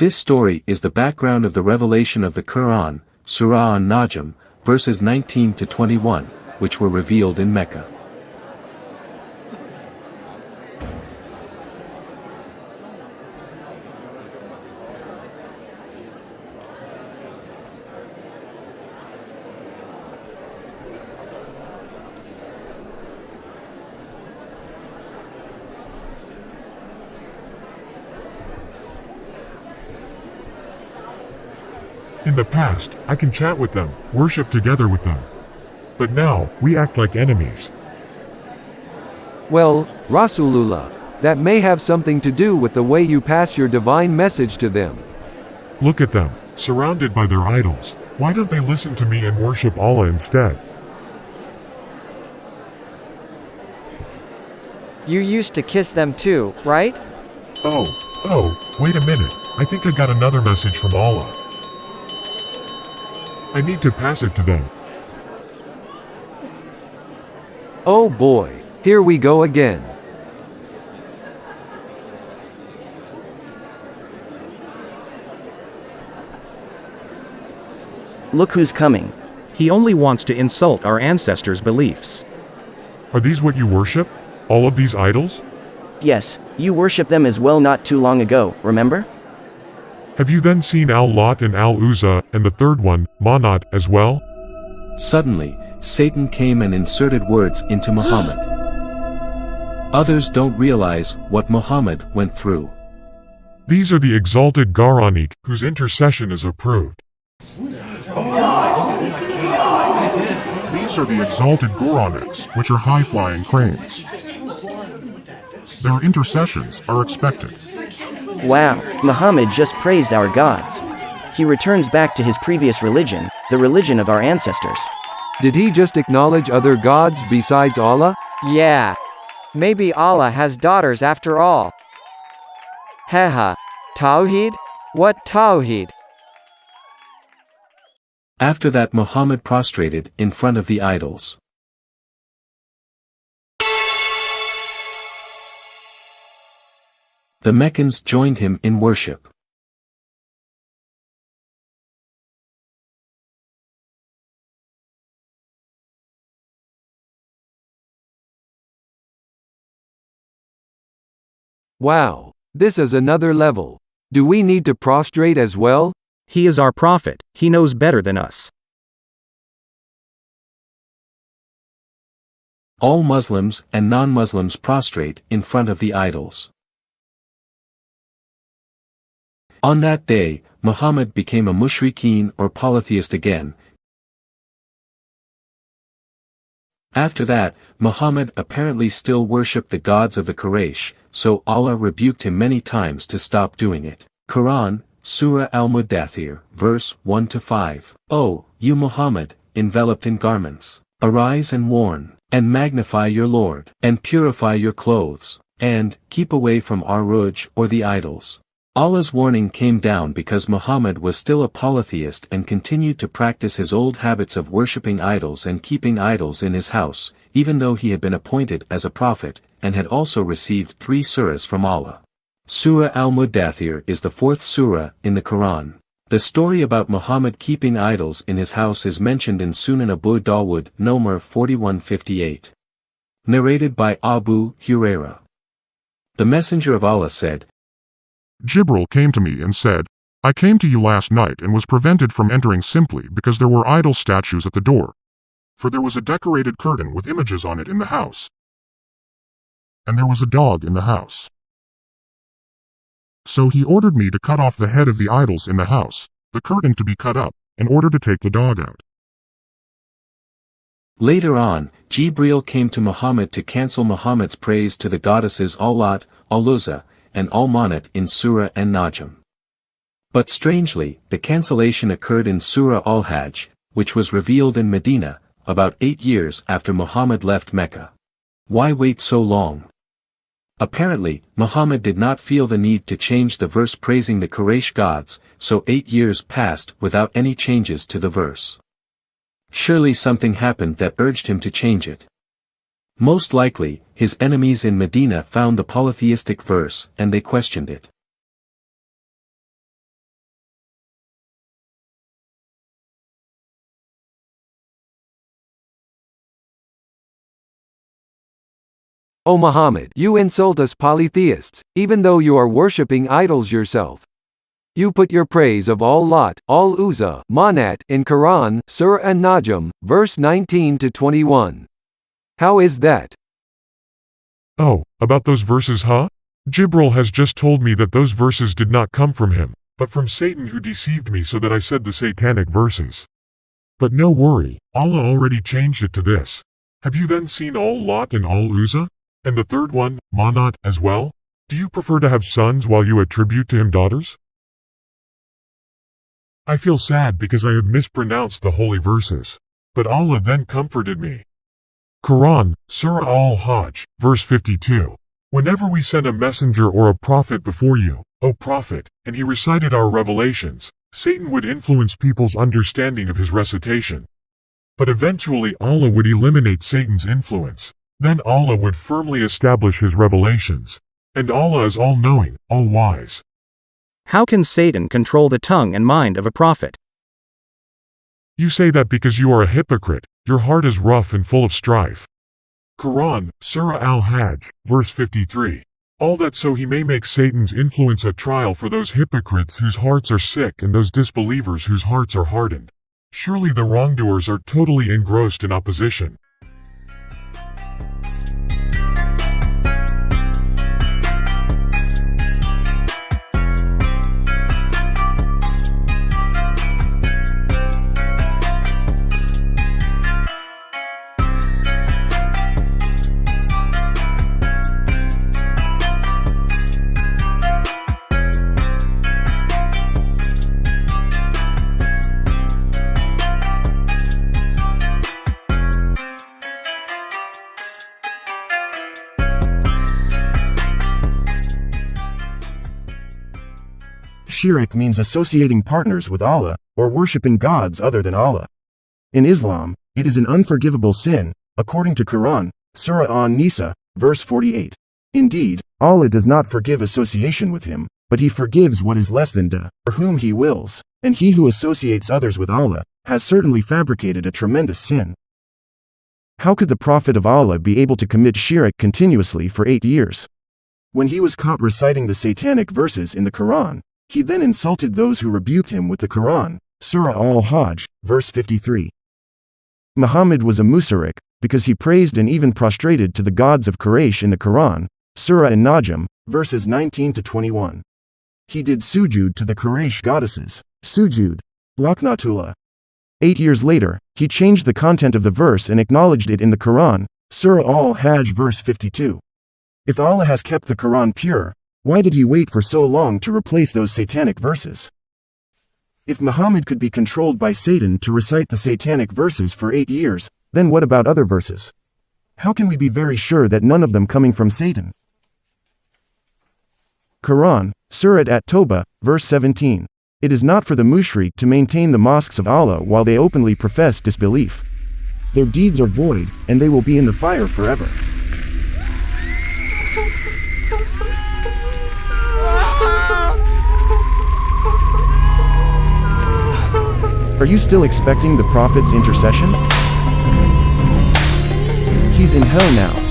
This story is the background of the revelation of the Quran, Surah An-Najm, verses 19 to 21, which were revealed in Mecca. In the past, I can chat with them, worship together with them. But now, we act like enemies. Well, Rasulullah, that may have something to do with the way you pass your divine message to them. Look at them, surrounded by their idols. Why don't they listen to me and worship Allah instead? You used to kiss them too, right? Oh, wait a minute. I think I got another message from Allah. I need to pass it to them. Oh boy, here we go again. Look who's coming. He only wants to insult our ancestors' beliefs. Are these what you worship? All of these idols? Yes, you worship them as well not too long ago, remember? Have you then seen Al-Lat and Al-Uzza, and the third one, Manat, as well? Suddenly, Satan came and inserted words into Muhammad. Others don't realize what Muhammad went through. These are the exalted Garaniq, whose intercession is approved. These are the exalted Goranics, which are high-flying cranes. Their intercessions are expected. Wow, Muhammad just praised our gods. He returns back to his previous religion, the religion of our ancestors. Did he just acknowledge other gods besides Allah? Yeah. Maybe Allah has daughters after all. Haha. Tawheed? What Tawheed? After that, Muhammad prostrated in front of the idols. The Meccans joined him in worship. Wow, this is another level. Do we need to prostrate as well? He is our prophet, he knows better than us. All Muslims and non-Muslims prostrate in front of the idols. On that day, Muhammad became a mushrikeen or polytheist again. After that, Muhammad apparently still worshipped the gods of the Quraysh, so Allah rebuked him many times to stop doing it. Quran, Surah Al-Mudaththir, verse 1-5. O, you Muhammad, enveloped in garments, arise and warn, and magnify your Lord, and purify your clothes, and keep away from Aruj or the idols. Allah's warning came down because Muhammad was still a polytheist and continued to practice his old habits of worshipping idols and keeping idols in his house, even though he had been appointed as a prophet, and had also received 3 surahs from Allah. Surah Al-Mudaththir is the 4th surah in the Quran. The story about Muhammad keeping idols in his house is mentioned in Sunan Abu Dawud, Nomar 4158. Narrated by Abu Hurairah. The Messenger of Allah said, Jibril came to me and said, I came to you last night and was prevented from entering simply because there were idol statues at the door. For there was a decorated curtain with images on it in the house. And there was a dog in the house. So he ordered me to cut off the head of the idols in the house, the curtain to be cut up, in order to take the dog out. Later on, Jibril came to Muhammad to cancel Muhammad's praise to the goddesses Al-Lat, Al-Uzza, and Al-Manat in Surah An-Najm. But strangely, the cancellation occurred in Surah Al-Hajj, which was revealed in Medina, about 8 years after Muhammad left Mecca. Why wait so long? Apparently, Muhammad did not feel the need to change the verse praising the Quraysh gods, so 8 years passed without any changes to the verse. Surely something happened that urged him to change it. Most likely, his enemies in Medina found the polytheistic verse and they questioned it. O Muhammad, you insult us polytheists, even though you are worshipping idols yourself. You put your praise of Al-Lat, Al-Uzza, Manat in Quran, Surah An-Najm, verse 19 to 21. How is that? Oh, about those verses, huh? Jibril has just told me that those verses did not come from him, but from Satan, who deceived me so that I said the satanic verses. But no worry, Allah already changed it to this. Have you then seen Al-Lat and Al-Uzza? And the third one, Manat, as well? Do you prefer to have sons while you attribute to him daughters? I feel sad because I have mispronounced the holy verses. But Allah then comforted me. Quran, Surah Al-Hajj, verse 52. Whenever we send a messenger or a prophet before you, O Prophet, and he recited our revelations, Satan would influence people's understanding of his recitation. But eventually Allah would eliminate Satan's influence. Then Allah would firmly establish his revelations. And Allah is all-knowing, all-wise. How can Satan control the tongue and mind of a prophet? You say that because you are a hypocrite, your heart is rough and full of strife. Quran, Surah Al-Hajj, verse 53. All that so he may make Satan's influence a trial for those hypocrites whose hearts are sick and those disbelievers whose hearts are hardened. Surely the wrongdoers are totally engrossed in opposition. Shirk means associating partners with Allah, or worshipping gods other than Allah. In Islam, it is an unforgivable sin, according to Quran, Surah An-Nisa, verse 48. Indeed, Allah does not forgive association with him, but he forgives what is less than da, for whom he wills, and he who associates others with Allah, has certainly fabricated a tremendous sin. How could the Prophet of Allah be able to commit shirk continuously for 8 years? When he was caught reciting the satanic verses in the Quran, he then insulted those who rebuked him with the Quran, Surah Al-Hajj, verse 53. Muhammad was a mushrik, because he praised and even prostrated to the gods of Quraysh in the Quran, Surah An-Najm, verses 19 to 21. He did sujud to the Quraysh goddesses, sujud, laknatullah. 8 years later, he changed the content of the verse and acknowledged it in the Quran, Surah Al-Hajj, verse 52. If Allah has kept the Quran pure, why did he wait for so long to replace those satanic verses? If Muhammad could be controlled by Satan to recite the satanic verses for 8 years, then what about other verses? How can we be very sure that none of them coming from Satan? Quran, Surah At-Tawbah, verse 17. It is not for the mushrik to maintain the mosques of Allah while they openly profess disbelief. Their deeds are void, and they will be in the fire forever. Are you still expecting the Prophet's intercession? He's in hell now.